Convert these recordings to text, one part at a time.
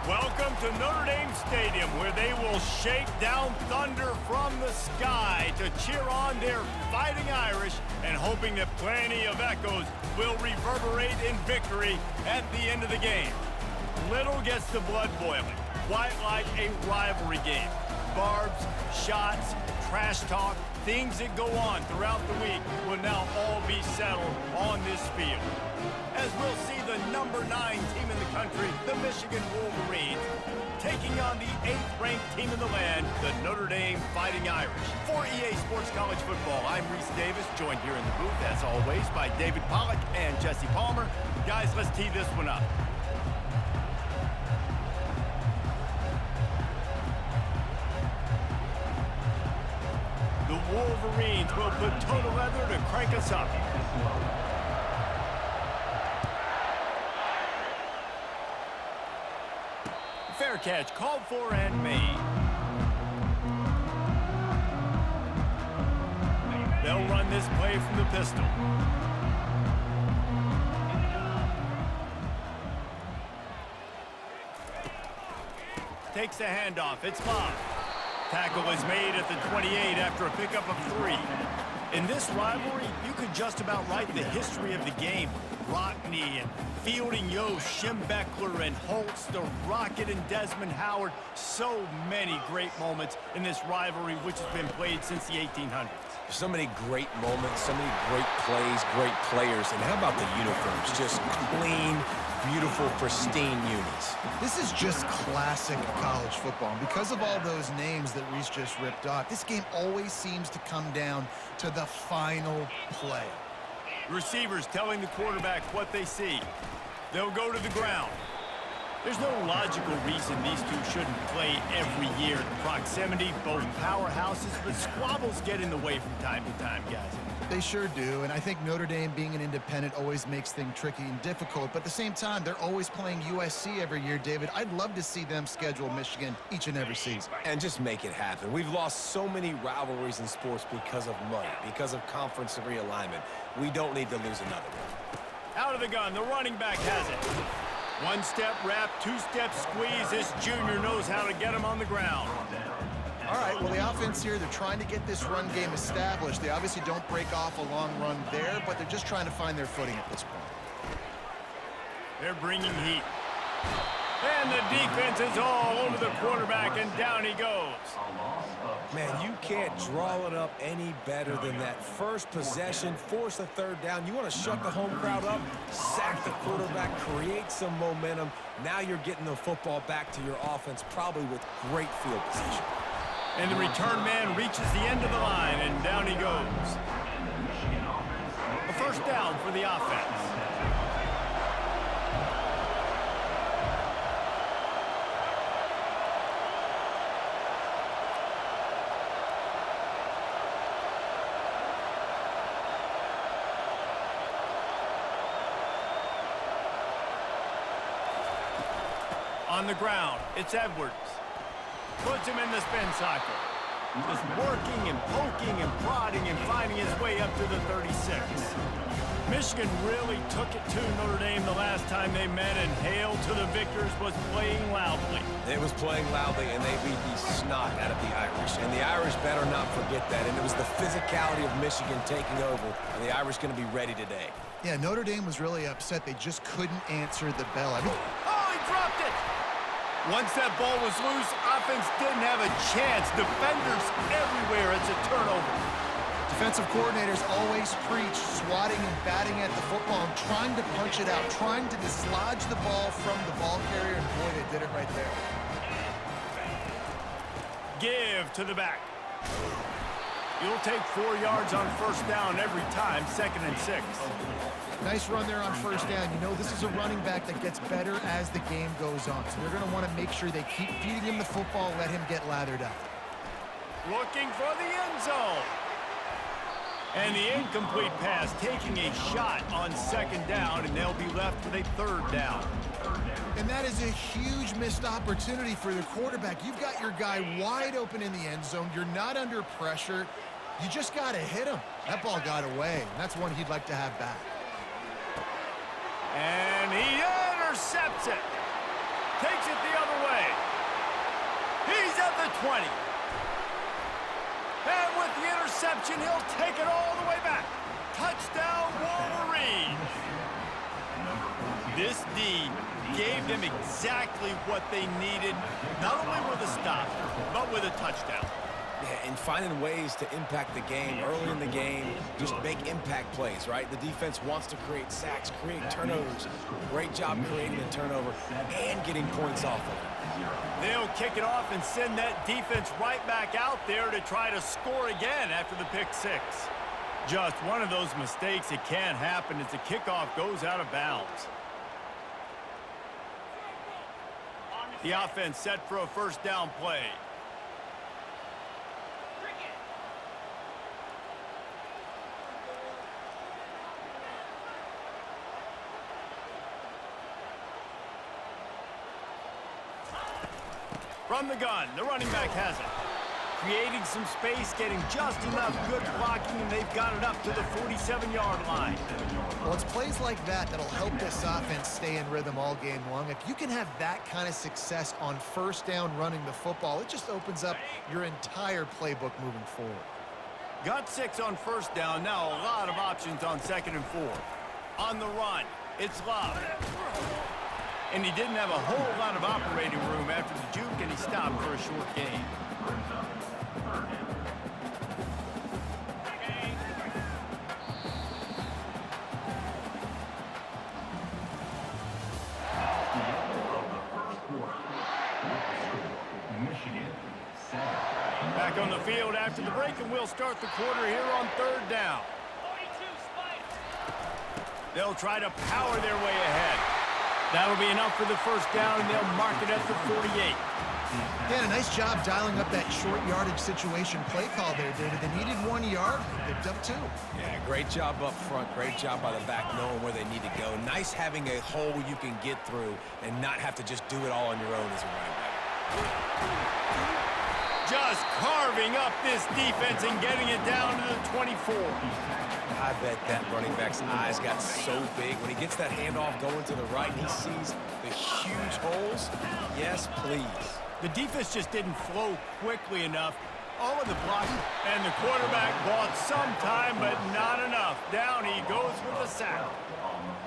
Welcome to Notre Dame Stadium, where they will shake down thunder from the sky to cheer on their Fighting Irish and hoping that plenty of echoes will reverberate in victory at the end of the game. Little gets the blood boiling, quite like a rivalry game. Barbs, shots, trash talk, things that go on throughout the week will now all be settled on this field. As we'll see the number 9 team in the country, the Michigan Wolverines, taking on the 8th-ranked team in the land, the Notre Dame Fighting Irish. For EA Sports College Football, I'm Reese Davis, joined here in the booth, as always, by David Pollack and Jesse Palmer. Guys, let's tee this one up. The Wolverines will put toe to leather to crank us up. Fair catch called for and made. They'll run this play from the pistol. Takes the handoff. It's Bob. Tackle is made at the 28 after a pickup of 3. In this rivalry, you could just about write the history of the game. Rockne and Fielding Yost, Schembechler and Holtz, the Rocket and Desmond Howard. So many great moments in this rivalry, which has been played since the 1800s. So many great moments, so many great plays, great players. And how about the uniforms? Just clean, beautiful, pristine unis. This is just classic college football. And because of all those names that Reese just ripped off, this game always seems to come down to the final play. Receivers telling the quarterback what they see. They'll go to the ground. There's no logical reason these two shouldn't play every year. Proximity, both powerhouses, but squabbles get in the way from time to time, guys. They sure do, and I think Notre Dame being an independent always makes things tricky and difficult, but at the same time, they're always playing USC every year, David. I'd love to see them schedule Michigan each and every season. And just make it happen. We've lost so many rivalries in sports because of money, because of conference realignment. We don't need to lose another one. Out of the gun, the running back has it. One-step wrap, two-step squeeze. This junior knows how to get him on the ground. All right, well, the offense here, they're trying to get this run game established. They obviously don't break off a long run there, but they're just trying to find their footing at this point. They're bringing heat. And the defense is all over the quarterback, and down he goes. Man, you can't draw it up any better than that. First possession, force a third down. You want to shut the home crowd up, sack the quarterback, create some momentum. Now you're getting the football back to your offense, probably with great field position. And the return man reaches the end of the line, and down he goes. A first down for the offense. On the ground, it's Edwards. Puts him in the spin cycle. Just working and poking and prodding and finding his way up to the 36. Michigan really took it to Notre Dame the last time they met, and Hail to the Victors was playing loudly. It was playing loudly, and they beat the snot out of the Irish. And the Irish better not forget that. And it was the physicality of Michigan taking over. And the Irish going to be ready today. Yeah, Notre Dame was really upset. They just couldn't answer the bell. I mean, oh, he dropped it! Once that ball was loose, offense didn't have a chance. Defenders everywhere. It's a turnover. Defensive coordinators always preach swatting and batting at the football and trying to punch it out, trying to dislodge the ball from the ball carrier, and boy, they did it right there. Give to the back. You'll take 4 yards on first down every time, 2nd and 6. Nice run there on first down. You know, this is a running back that gets better as the game goes on. So they're going to want to make sure they keep feeding him the football, let him get lathered up. Looking for the end zone. And the incomplete pass, taking a shot on 2nd down, and they'll be left with a 3rd down. And that is a huge missed opportunity for the quarterback. You've got your guy wide open in the end zone. You're not under pressure. You just got to hit him. That ball got away, and that's one he'd like to have back. And he intercepts it. Takes it the other the 20. And with the interception, he'll take it all the way back. Touchdown, Wolverines. This D gave them exactly what they needed, not only with a stop, but with a touchdown. Yeah, and finding ways to impact the game early in the game, just make impact plays, right? The defense wants to create sacks, create turnovers. Great job creating a turnover and getting points off of it. They'll kick it off and send that defense right back out there to try to score again after the pick six. Just one of those mistakes that can't happen as the kickoff goes out of bounds. The offense set for a first down play. From the gun, the running back has it. Creating some space, getting just enough good blocking, and they've got it up to the 47-yard line. Well, it's plays like that that'll help this offense stay in rhythm all game long. If you can have that kind of success on first down running the football, it just opens up your entire playbook moving forward. Got 6 on first down, now a lot of options on 2nd and 4. On the run, it's Love. And he didn't have a whole lot of operating room after the juke, and he stopped for a short gain. Back on the field after the break, and we'll start the quarter here on 3rd down. They'll try to power their way ahead. That'll be enough for the first down, and they'll mark it at the 48. Yeah, a nice job dialing up that short yardage situation play call there, David. They needed 1 yard, they picked up 2. Yeah, great job up front. Great job by the back knowing where they need to go. Nice having a hole you can get through and not have to just do it all on your own as a running back. Just carving up this defense and getting it down to the 24. I bet that running back's eyes got so big. When he gets that handoff going to the right, he sees the huge holes. Yes, please. The defense just didn't flow quickly enough. All of the blocking, and the quarterback bought some time, but not enough. Down he goes with a sack.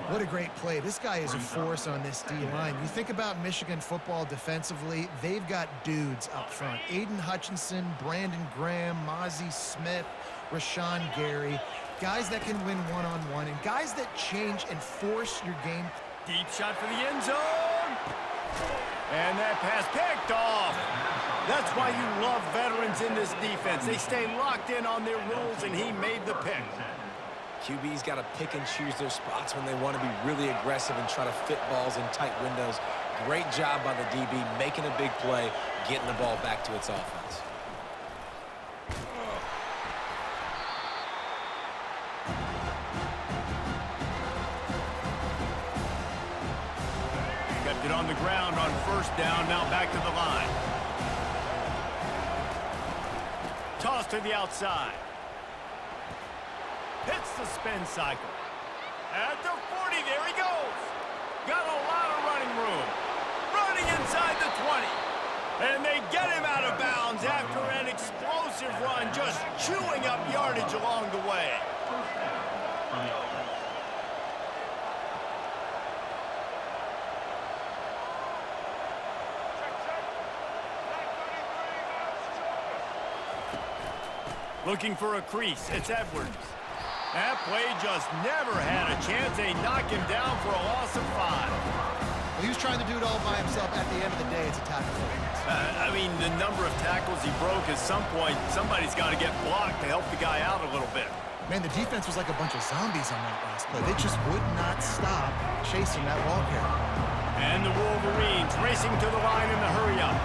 What a great play. This guy is a force on this D-line. You think about Michigan football defensively, they've got dudes up front. Aiden Hutchinson, Brandon Graham, Mozzie Smith, Rashawn Gary. Guys that can win one-on-one and guys that change and force your game. Deep shot for the end zone. And that pass picked off. That's why you love veterans in this defense. They stay locked in on their rules, and he made the pick. QB's got to pick and choose their spots when they want to be really aggressive and try to fit balls in tight windows. Great job by the DB making a big play, getting the ball back to its offense. Kept it on the ground on first down, now back to the line. Toss to the outside. Hits the spin cycle. At the 40, there he goes. Got a lot of running room. Running inside the 20. And they get him out of bounds after an explosive run, just chewing up yardage along the way. Looking for a crease, it's Edwards. That play just never had a chance. They knock him down for a loss of 5. Well, he was trying to do it all by himself. At the end of the day, it's a tackle for him. I mean, the number of tackles he broke, at some point, somebody's got to get blocked to help the guy out a little bit. Man, the defense was like a bunch of zombies on that last play. They just would not stop chasing that ball carrier. And the Wolverines racing to the line in the hurry-up.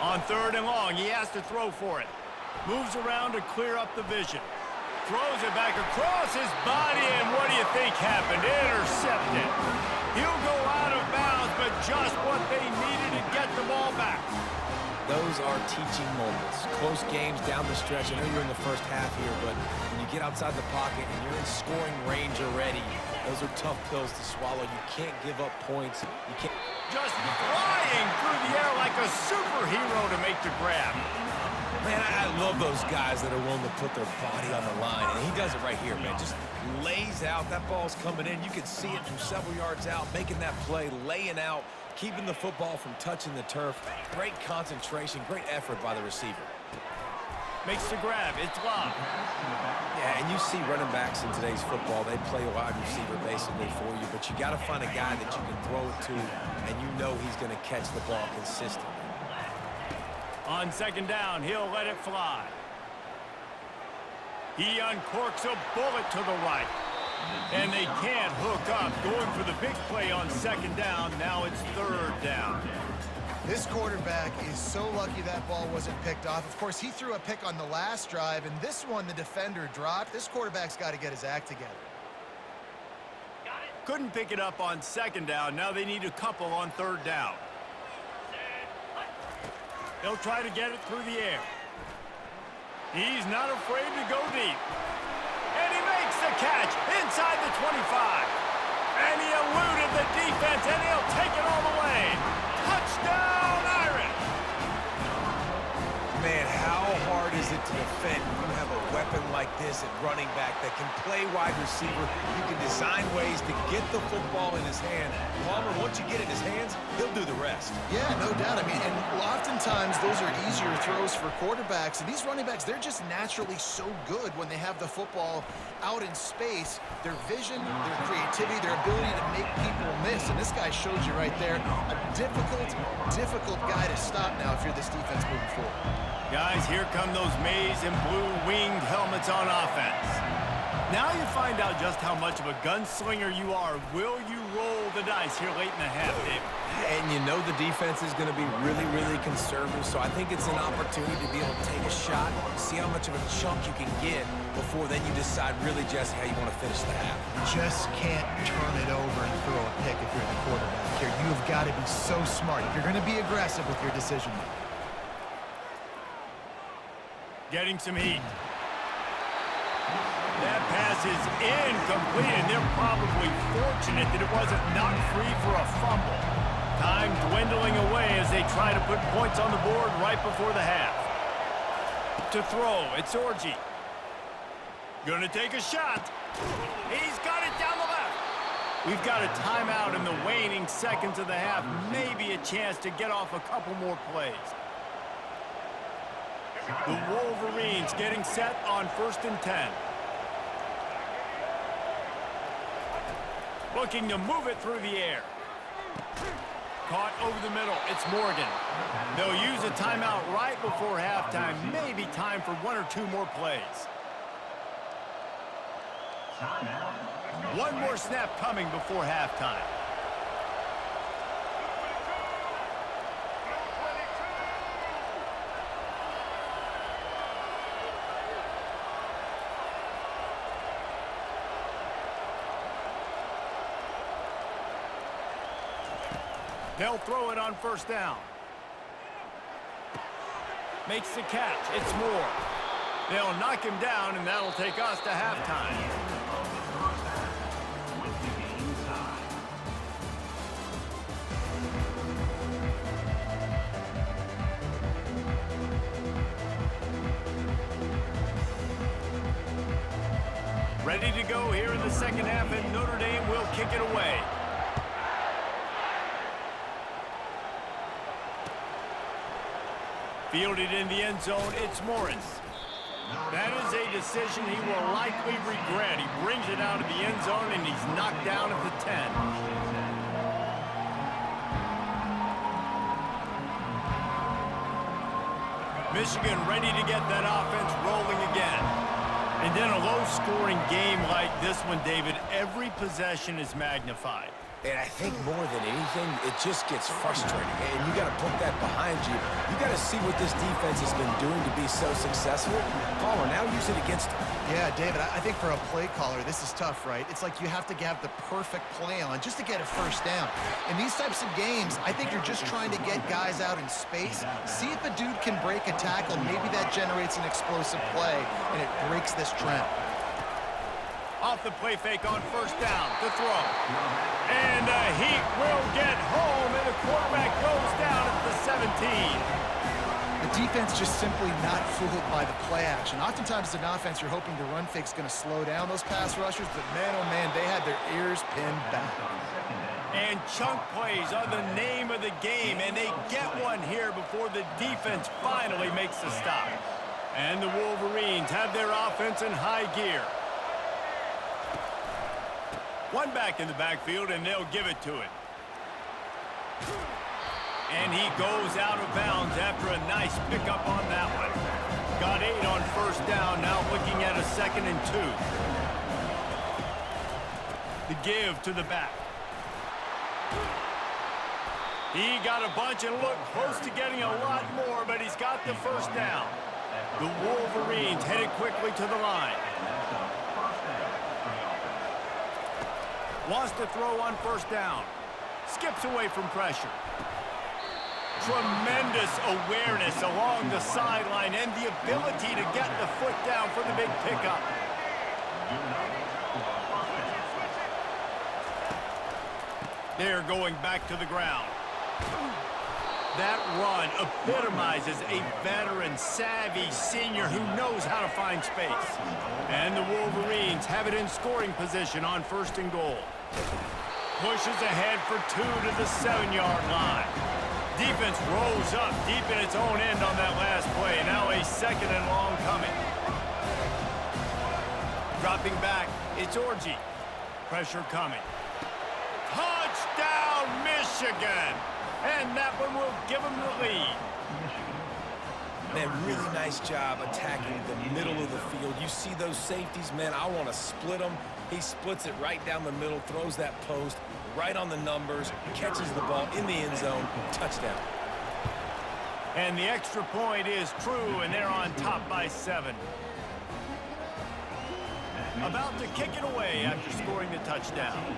On 3rd and long, he has to throw for it. Moves around to clear up the vision. Throws it back across his body, and what do you think happened? Intercepted. He'll go out of bounds, but just what they needed to get the ball back. Those are teaching moments. Close games down the stretch. I know you're in the first half here, but when you get outside the pocket and you're in scoring range already, Those are tough pills to swallow. You can't give up points. You can't. Just flying through the air like a superhero to make the grab. Man, I love those guys that are willing to put their body on the line, and he does it right here, man. Just lays out. That ball's coming in. You can see it from several yards out, making that play, laying out, keeping the football from touching the turf. Great concentration, great effort by the receiver. Makes the grab. It's locked. Yeah, and you see running backs in today's football, they play a wide receiver basically for you, but you got to find a guy that you can throw it to, and you know he's going to catch the ball consistently. On second down, he'll let it fly. He uncorks a bullet to the right. And they can't hook up. Going for the big play on second down. Now it's third down. This quarterback is so lucky that ball wasn't picked off. Of course, he threw a pick on the last drive, and this one the defender dropped. This quarterback's got to get his act together. Couldn't pick it up on second down. Now they need a couple on third down. They'll try to get it through the air. He's not afraid to go deep. And he makes the catch inside the 25. And he eluded the defense, and he'll take it all the way. Touchdown, Irish! Man, how hard is it to defend when you have a weapon like this at running back that can play wide receiver? You can design ways to get the football in his hand. Palmer, once you get it in his hands, he'll do the rest. Yeah, no doubt. I mean, and oftentimes those are easier throws for quarterbacks. And these running backs, they're just naturally so good when they have the football out in space. Their vision, their creativity, their ability to make people miss. And this guy shows you right there, a difficult guy to stop now if you're this defense moving forward. Guys, here come those maize and blue winged helmets on offense. Now you find out just how much of a gunslinger you are. Will you roll the dice here late in the half, Dave? And you know the defense is going to be really, really conservative, so I think it's an opportunity to be able to take a shot, see how much of a chunk you can get before then you decide really just how you want to finish the half. Just can't turn it over and throw a pick if you're the quarterback here. You've got to be so smart if you're going to be aggressive with your decision making. Getting some heat. That pass is incomplete, and they're probably fortunate that it wasn't knocked free for a fumble. Time dwindling away as they try to put points on the board right before the half. To throw, it's Orji. Gonna take a shot. He's got it down the left. We've got a timeout in the waning seconds of the half. Maybe a chance to get off a couple more plays. The Wolverines getting set on 1st and 10. Looking to move it through the air. Caught over the middle. It's Morgan. They'll use a timeout right before halftime. Maybe time for one or two more plays. One more snap coming before halftime. They'll throw it on 1st down. Makes the catch. It's Moore. They'll knock him down, and that'll take us to halftime. Ready to go here in the second half, and Notre Dame will kick it away. Fielded in the end zone, it's Morris. That is a decision he will likely regret. He brings it out of the end zone, and he's knocked down at the 10. Michigan ready to get that offense rolling again. And then a low-scoring game like this one, David, every possession is magnified. And I think more than anything, it just gets frustrating. And you got to put that behind you. You got to see what this defense has been doing to be so successful. Palmer, now use it against him. Yeah, David, I think for a play caller, this is tough, right? It's like you have to have the perfect play on just to get a 1st down. In these types of games, I think you're just trying to get guys out in space, see if a dude can break a tackle. Maybe that generates an explosive play, and it breaks this trend. Off the play fake on first down to throw. And the Heat will get home, and the quarterback goes down at the 17. The defense just simply not fooled by the play action. Oftentimes as an offense, you're hoping the run fake's going to slow down those pass rushers, but man, oh man, they had their ears pinned back. And chunk plays are the name of the game, and they get one here before the defense finally makes the stop. And the Wolverines have their offense in high gear. One back in the backfield, and they'll give it to it. And he goes out of bounds after a nice pickup on that one. Got 8 on first down, now looking at a 2nd and 2. The give to the back. He got a bunch and looked close to getting a lot more, but he's got the first down. The Wolverines headed quickly to the line. Wants to throw on first down. Skips away from pressure. Tremendous awareness along the sideline and the ability to get the foot down for the big pickup. They're going back to the ground. That run epitomizes a veteran, savvy senior who knows how to find space. And the Wolverines have it in scoring position on 1st and goal. Pushes ahead for 2 to the 7-yard line. Defense rolls up deep in its own end on that last play. Now a 2nd and long coming. Dropping back, it's Orji. Pressure coming. Touchdown, Michigan! And that one will give them the lead. Man, really nice job attacking the middle of the field. You see those safeties, man, I want to split them. He splits it right down the middle, throws that post, right on the numbers, catches the ball in the end zone, touchdown. And the extra point is true, and they're on top by 7. About to kick it away after scoring the touchdown.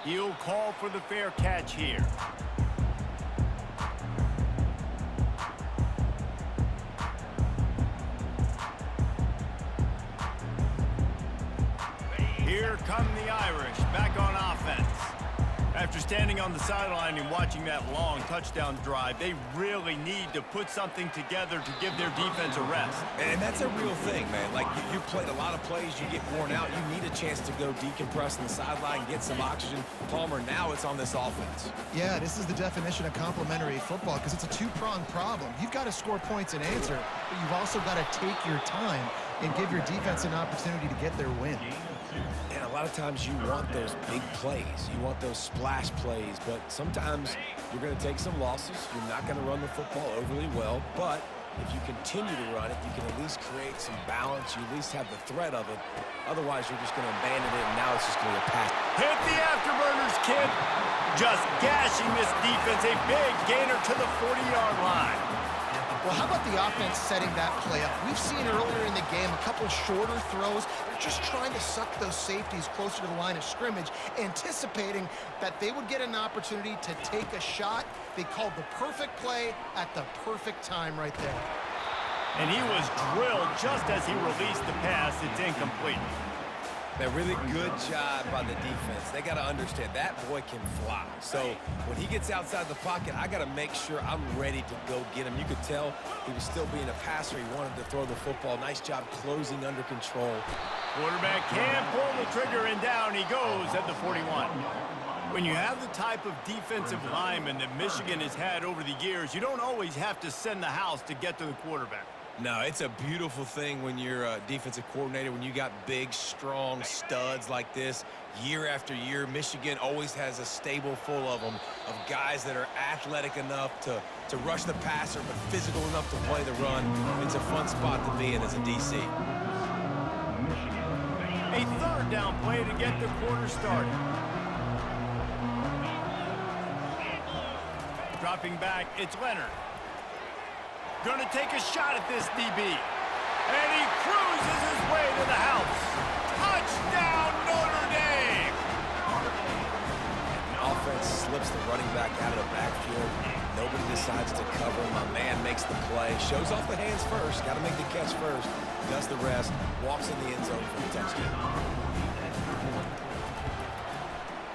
He'll call for the fair catch here. Here come the Irish back on offense. After standing on the sideline and watching that long touchdown drive, they really need to put something together to give their defense a rest. And that's a real thing, man. Like, you played a lot of plays, you get worn out, you need a chance to go decompress on the sideline, get some oxygen. Palmer, now it's on this offense. Yeah, this is the definition of complementary football because it's a two-pronged problem. You've got to score points and answer, but you've also got to take your time and give your defense an opportunity to get their win. And a lot of times you want those big plays. You want those splash plays, but sometimes you're going to take some losses. You're not going to run the football overly well, but if you continue to run it, you can at least create some balance. You at least have the threat of it. Otherwise, you're just going to abandon it, and now it's just going to be a pass. Hit the afterburners, kid. Just gashing this defense. A big gainer to the 40-yard line. Well, how about the offense setting that play up? We've seen earlier in the game a couple shorter throws. They're just trying to suck those safeties closer to the line of scrimmage, anticipating that they would get an opportunity to take a shot. They called the perfect play at the perfect time right there. And he was drilled just as he released the pass. It's incomplete. A really good job by the defense. They got to understand that boy can fly. So when he gets outside the pocket, I got to make sure I'm ready to go get him. You could tell he was still being a passer. He wanted to throw the football. Nice job closing under control. Quarterback can pull the trigger, and down he goes at the 41. When you have the type of defensive lineman that Michigan has had over the years, you don't always have to send the house to get to the quarterback. No, it's a beautiful thing when you're a defensive coordinator, when you got big, strong studs like this. Year after year, Michigan always has a stable full of them, of guys that are athletic enough to rush the passer, but physical enough to play the run. It's a fun spot to be in as a DC. A third down play to get the quarter started. Dropping back, it's Leonard. Going to take a shot at this DB. And he cruises his way to the house. Touchdown, Notre Dame! The offense slips the running back out of the backfield. Nobody decides to cover him. My man makes the play. Shows off the hands first. Got to make the catch first. Does the rest. Walks in the end zone for the touchdown.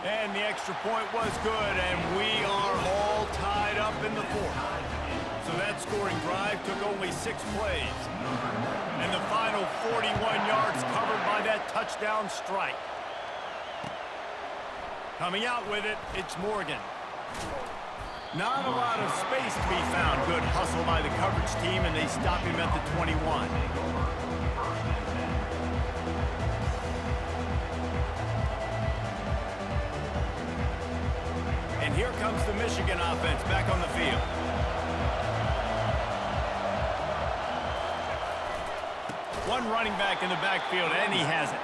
And the extra point was good, and we are all tied up in the fourth. So that scoring drive took only 6 plays. And the final 41 yards covered by that touchdown strike. Coming out with it, it's Morgan. Not a lot of space to be found. Good hustle by the coverage team, and they stop him at the 21. And here comes the Michigan offense back on the field. One running back in the backfield, and he has it.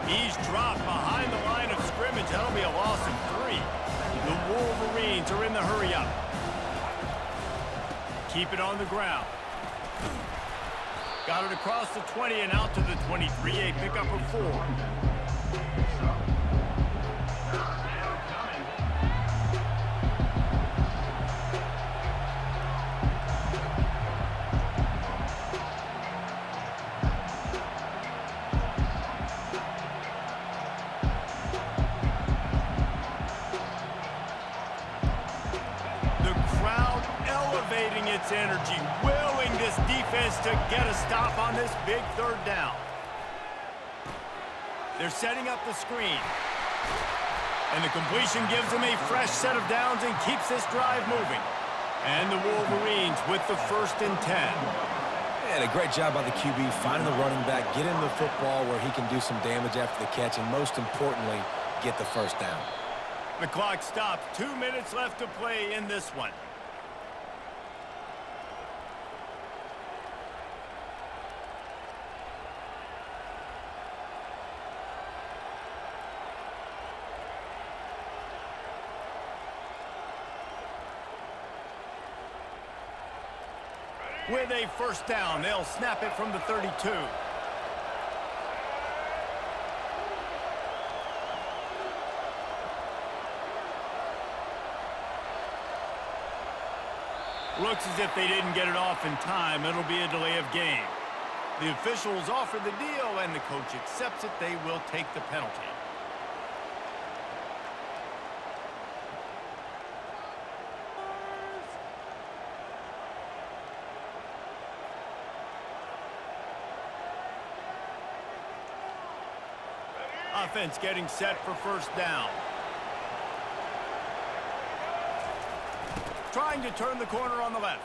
He's dropped behind the line of scrimmage. That'll be a loss of 3. The Wolverines are in the hurry-up. Keep it on the ground. Got it across the 20 and out to the 23. A pickup of 4. Its energy, willing this defense to get a stop on this big third down. They're setting up the screen. And the completion gives them a fresh set of downs and keeps this drive moving. And the Wolverines with the 1st and 10. And a great job by the QB finding the running back, get him the football where he can do some damage after the catch, and most importantly, get the 1st down. The clock stops. 2 minutes left to play in this one. With a 1st down, they'll snap it from the 32. Looks as if they didn't get it off in time. It'll be a delay of game. The officials offer the deal, and the coach accepts it. They will take the penalty. Offense getting set for 1st down. Trying to turn the corner on the left.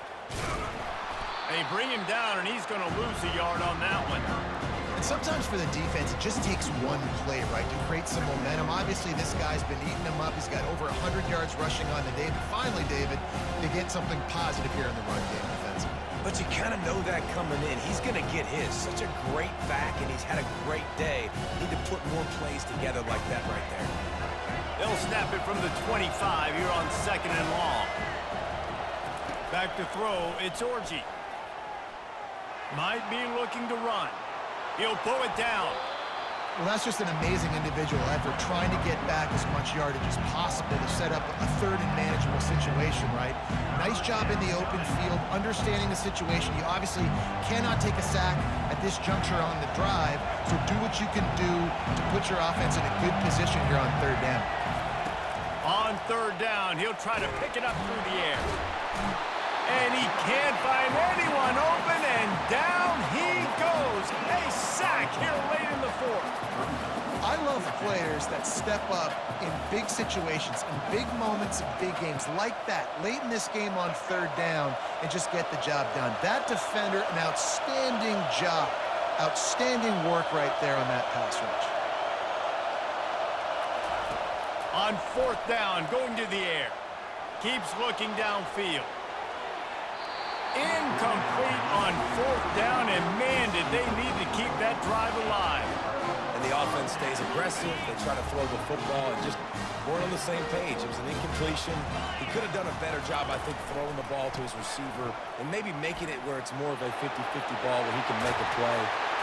They bring him down, and he's going to lose a yard on that one. And sometimes for the defense, it just takes one play, right, to create some momentum. Obviously, this guy's been eating them up. He's got over 100 yards rushing on the day. But finally, David, they get something positive here in the run game defensively. But you kind of know that coming in. He's going to get his. Such a great back, and he's had a great day. Need to put more plays together like that right there. They'll snap it from the 25 here on 2nd and long. Back to throw, it's Orji. Might be looking to run. He'll pull it down. Well, that's just an amazing individual effort, trying to get back as much yardage as possible to set up a 3rd and manageable situation, right? Nice job in the open field, understanding the situation. You obviously cannot take a sack at this juncture on the drive, so do what you can do to put your offense in a good position here on 3rd down. On 3rd down, he'll try to pick it up through the air. And he can't find anyone open, and down he goes. A sack here late in the 4th. I love players that step up in big situations, in big moments, in big games like that, late in this game on 3rd down, and just get the job done. That defender, an outstanding job. Outstanding work right there on that pass rush. On 4th down, going to the air. Keeps looking downfield. Incomplete on 4th down, and man, did they need to keep that drive alive. And the offense stays aggressive. They try to throw the football and just weren't on the same page. It was an incompletion. He could have done a better job, I think, throwing the ball to his receiver and maybe making it where it's more of a 50-50 ball where he can make a play.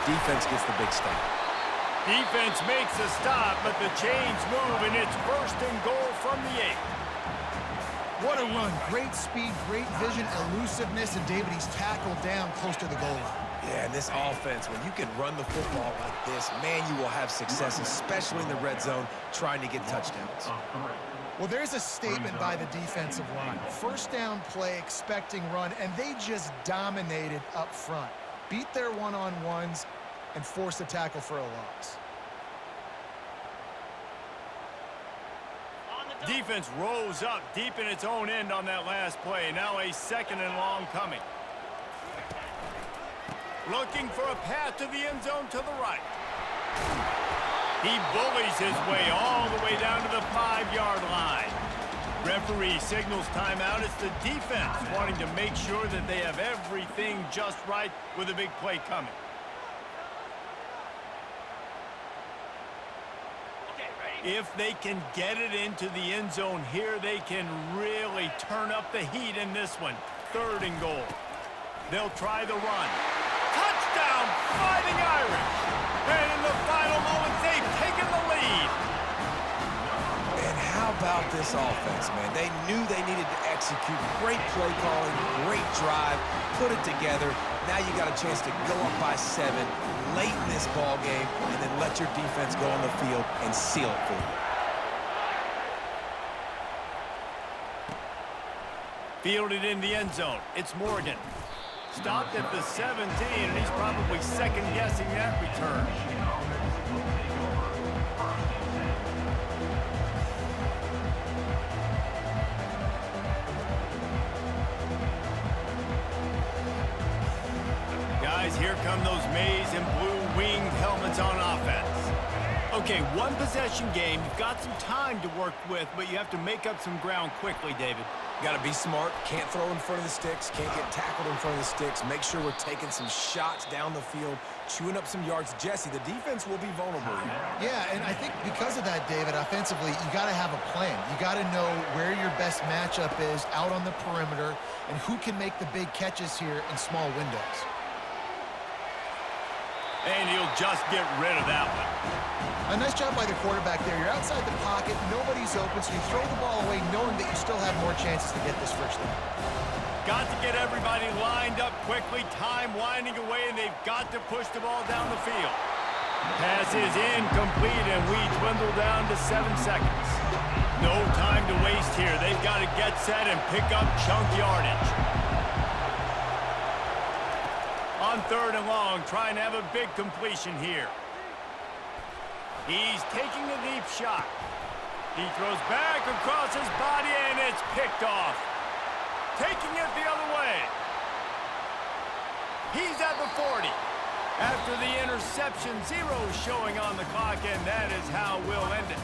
Defense gets the big stop. Defense makes a stop, but the chains move, and it's 1st and goal from the 8. What a run. Great speed, great vision, elusiveness, and David, he's tackled down close to the goal line. Yeah, and this offense, when you can run the football like this, man, you will have success, especially in the red zone, trying to get touchdowns. Well, there's a statement by the defensive line. 1st down play, expecting run, and they just dominated up front. Beat their one-on-ones and forced a tackle for a loss. Defense rose up deep in its own end on that last play. Now a 2nd and long coming. Looking for a path to the end zone to the right. He bullies his way all the way down to the 5-yard line. Referee signals timeout. It's the defense wanting to make sure that they have everything just right with a big play coming. If they can get it into the end zone here, they can really turn up the heat in this one. 3rd and goal. They'll try the run. Touchdown, Fighting Irish! And in the final moments, they've taken the lead. And how about this offense, man? They knew they needed to execute. Great play calling, great drive, put it together. Now you got a chance to go up by 7 late in this ball game and then let your defense go on the field and seal it for you. Fielded in the end zone. It's Morgan. Stopped at the 17, and he's probably second-guessing that return. Guys, here come those maize and blue winged helmets on offense. Okay, 1 possession game. You've got some time to work with, but you have to make up some ground quickly, David. Got to be smart. Can't throw in front of the sticks. Can't get tackled in front of the sticks. Make sure we're taking some shots down the field, chewing up some yards. Jesse, the defense will be vulnerable here. Yeah, and I think because of that, David, offensively, you got to have a plan. You got to know where your best matchup is out on the perimeter and who can make the big catches here in small windows. And he'll just get rid of that one. A nice job by the quarterback there. You're outside the pocket, nobody's open, so you throw the ball away knowing that you still have more chances to get this 1st down. Got to get everybody lined up quickly, time winding away, and they've got to push the ball down the field. Pass is incomplete, and we dwindle down to 7 seconds. No time to waste here. They've got to get set and pick up chunk yardage. On 3rd and long, trying to have a big completion here. He's taking a deep shot. He throws back across his body, and it's picked off. Taking it the other way. He's at the 40. After the interception, 0 showing on the clock, and that is how we'll end it.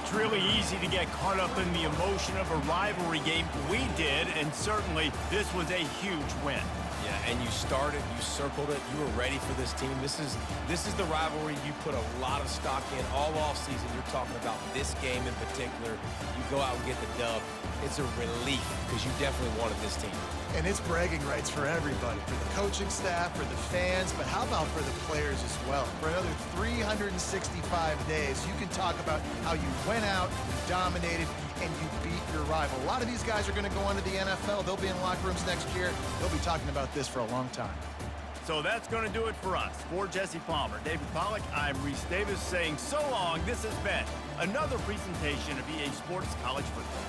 It's really easy to get caught up in the emotion of a rivalry game. We did, and certainly this was a huge win. Yeah, and you started, you circled it, you were ready for this team. This is the rivalry you put a lot of stock in all offseason. You're talking about this game in particular. You go out and get the dub. It's a relief because you definitely wanted this team. And it's bragging rights for everybody, for the coaching staff, for the fans, but how about for the players as well? For another 365 days, you can talk about how you went out, you dominated, and you beat your rival. A lot of these guys are going to go on to the NFL. They'll be in locker rooms next year. They'll be talking about this for a long time. So that's going to do it for us. For Jesse Palmer, David Pollack, I'm Reese Davis saying so long. This has been another presentation of EA Sports College Football.